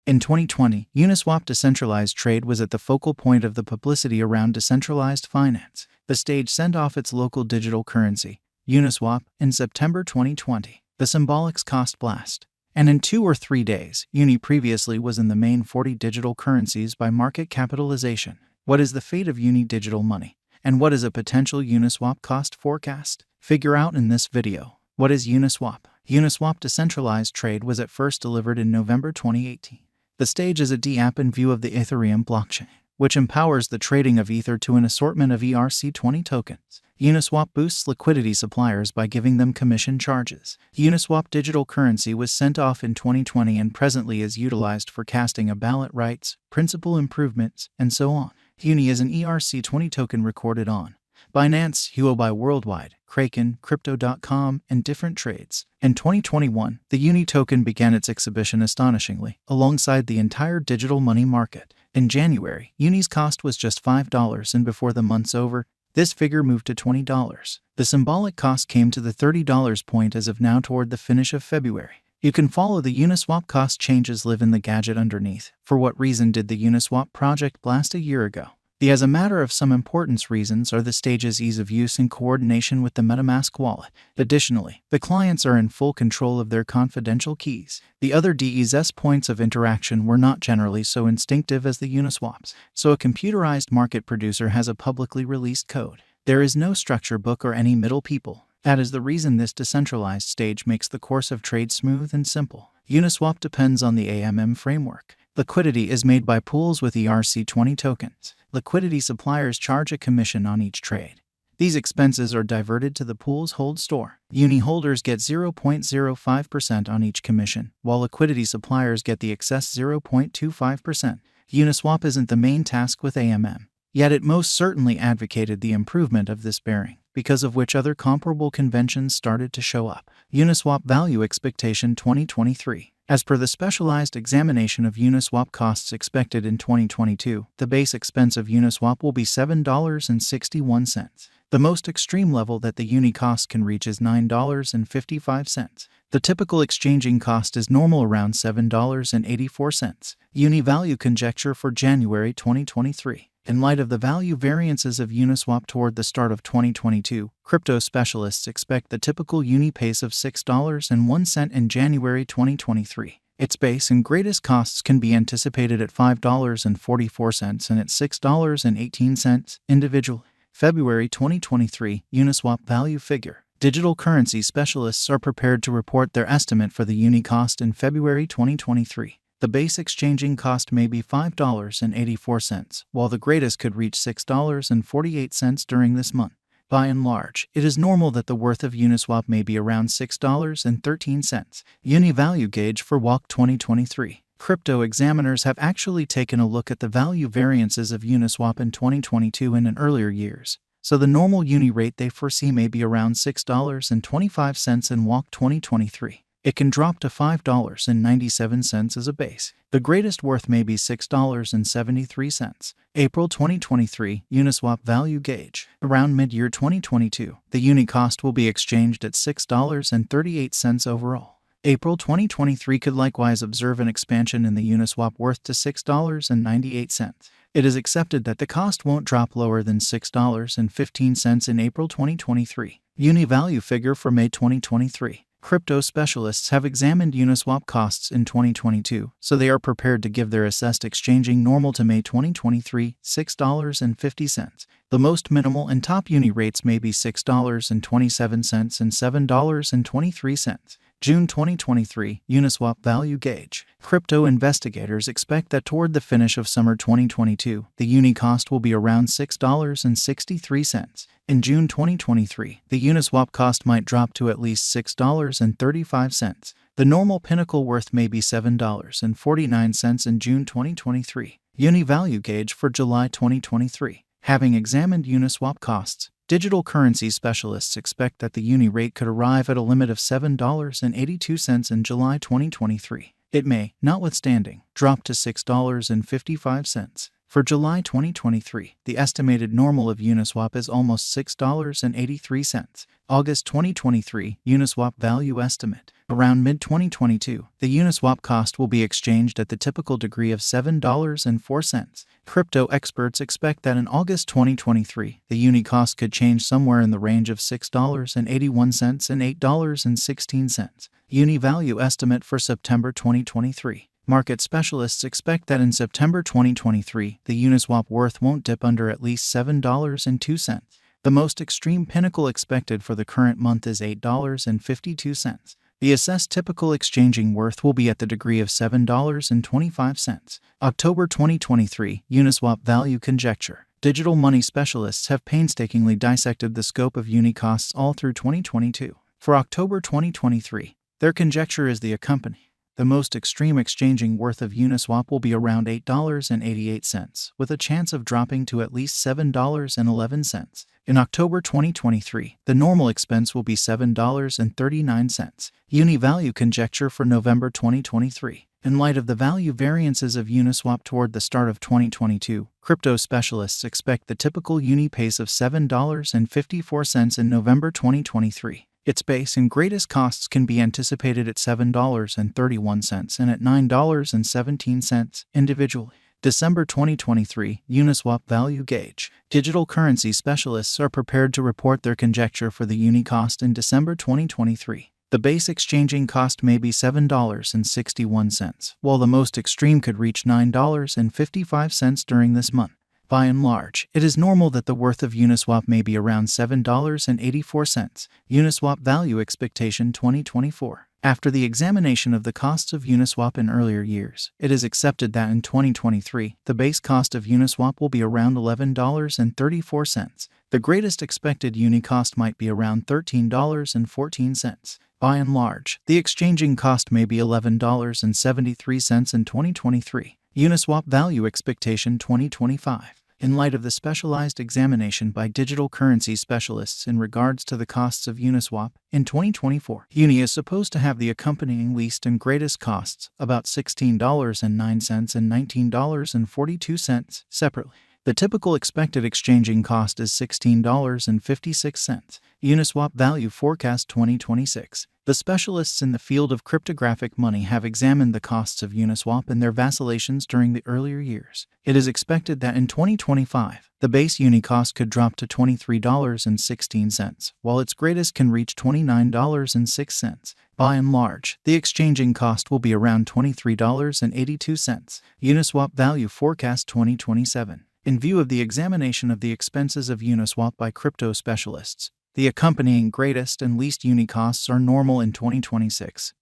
In 2020, Uniswap decentralized trade was at the focal point of the publicity around decentralized finance. The stage sent off its local digital currency, Uniswap, in September 2020. The symbolics cost blast. And in 2 or 3 days, Uni previously was in the main 40 digital currencies by market capitalization. What is the fate of Uni digital money? And what is a potential Uniswap cost forecast? Figure out in this video. What is Uniswap? Uniswap decentralized trade was at first delivered in November 2018. The stage is a DApp in view of the Ethereum blockchain, which empowers the trading of Ether to an assortment of ERC20 tokens. Uniswap boosts liquidity suppliers by giving them commission charges. Uniswap digital currency was sent off in 2020 and presently is utilized for casting of ballot rights, principal improvements, and so on. Uni is an ERC20 token recorded on Binance, Huobi Worldwide, Kraken, Crypto.com, and different trades. In 2021, the Uni token began its exhibition astonishingly, alongside the entire digital money market. In January, Uni's cost was just $5, and before the month's over, this figure moved to $20. The symbolic cost came to the $30 point as of now toward the finish of February. You can follow the Uniswap cost changes live in the gadget underneath. For what reason did the Uniswap project blast a year ago? As a matter of some importance, reasons are the stage's ease of use in coordination with the MetaMask wallet. Additionally, the clients are in full control of their confidential keys. The other DES points of interaction were not generally so instinctive as the Uniswaps, so a computerized market producer has a publicly released code. There is no structure book or any middle people. That is the reason this decentralized stage makes the course of trade smooth and simple. Uniswap depends on the AMM framework. Liquidity is made by pools with ERC20 tokens. Liquidity suppliers charge a commission on each trade. These expenses are diverted to the pool's hold store. Uni holders get 0.05% on each commission, while liquidity suppliers get the excess 0.25%. Uniswap isn't the main task with AMM, yet it most certainly advocated the improvement of this bearing, because of which other comparable conventions started to show up. Uniswap Value Expectation 2023. As per the specialized examination of Uniswap costs expected in 2022, the base expense of Uniswap will be $7.61. The most extreme level that the Uni cost can reach is $9.55. The typical exchanging cost is normal around $7.84. Uni value conjecture for January 2023. In light of the value variances of Uniswap toward the start of 2022, crypto specialists expect the typical Uni pace of $6.01 in January 2023. Its base and greatest costs can be anticipated at $5.44 and at $6.18 individually. February 2023 Uniswap value figure. Digital currency specialists are prepared to report their estimate for the Uni cost in February 2023. The base exchanging cost may be $5.84, while the greatest could reach $6.48 during this month. By and large, it is normal that the worth of Uniswap may be around $6.13. Uni value gauge for WALC 2023. Crypto examiners have actually taken a look at the value variances of Uniswap in 2022 and in earlier years, so the normal Uni rate they foresee may be around $6.25 in WALC 2023. It can drop to $5.97 as a base. The greatest worth may be $6.73. April 2023 Uniswap value gauge. Around mid-year 2022, the Uni cost will be exchanged at $6.38 overall. April 2023 could likewise observe an expansion in the Uniswap worth to $6.98. It is accepted that the cost won't drop lower than $6.15 in April 2023. Uni value figure for May 2023. Crypto specialists have examined Uniswap costs in 2022, so they are prepared to give their assessed exchanging normal to May 2023, $6.50. The most minimal and top Uni rates may be $6.27 and $7.23. June 2023 Uniswap value gauge. Crypto investigators expect that toward the finish of summer 2022, the Uni cost will be around $6.63. In June 2023, the Uniswap cost might drop to at least $6.35. The normal pinnacle worth may be $7.49 in June 2023. Uni value gauge for July 2023. Having examined Uniswap costs, digital currency specialists expect that the Uni rate could arrive at a limit of $7.82 in July 2023. It may, notwithstanding, drop to $6.55. For July 2023, the estimated normal of Uniswap is almost $6.83. August 2023 Uniswap value estimate. Around mid-2022, the Uniswap cost will be exchanged at the typical degree of $7.04. Crypto experts expect that in August 2023, the Uni cost could change somewhere in the range of $6.81 and $8.16. Uni value estimate for September 2023. Market specialists expect that in September 2023, the Uniswap worth won't dip under at least $7.02. The most extreme pinnacle expected for the current month is $8.52. The assessed typical exchanging worth will be at the degree of $7.25. October 2023, Uniswap value conjecture. Digital money specialists have painstakingly dissected the scope of Uni costs all through 2022. For October 2023, their conjecture is the accompanying. The most extreme exchanging worth of Uniswap will be around $8.88, with a chance of dropping to at least $7.11. In October 2023, the normal expense will be $7.39. Uni value conjecture for November 2023. In light of the value variances of Uniswap toward the start of 2022, crypto specialists expect the typical Uni pace of $7.54 in November 2023. Its base and greatest costs can be anticipated at $7.31 and at $9.17 individually. December 2023, Uniswap value gauge. Digital currency specialists are prepared to report their conjecture for the Uni cost in December 2023. The base exchanging cost may be $7.61, while the most extreme could reach $9.55 during this month. By and large, it is normal that the worth of Uniswap may be around $7.84. Uniswap value expectation 2024. After the examination of the costs of Uniswap in earlier years, it is accepted that in 2023, the base cost of Uniswap will be around $11.34. The greatest expected Uni cost might be around $13.14. By and large, the exchanging cost may be $11.73 in 2023. Uniswap value expectation 2025. In light of the specialized examination by digital currency specialists in regards to the costs of Uniswap, in 2024, Uni is supposed to have the accompanying least and greatest costs, about $16.09 and $19.42, separately. The typical expected exchanging cost is $16.56. Uniswap value forecast 2026. The specialists in the field of cryptographic money have examined the costs of Uniswap and their vacillations during the earlier years. It is expected that in 2025, the base Uni cost could drop to $23.16, while its greatest can reach $29.06. By and large, the exchanging cost will be around $23.82. Uniswap value forecast 2027. In view of the examination of the expenses of Uniswap by crypto specialists, the accompanying greatest and least Uni costs are normal in 2026.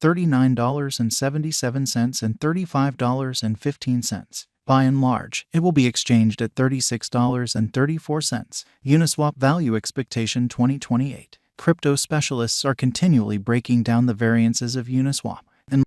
$39.77 and $35.15. By and large, it will be exchanged at $36.34. Uniswap value expectation 2028. Crypto specialists are continually breaking down the variances of Uniswap.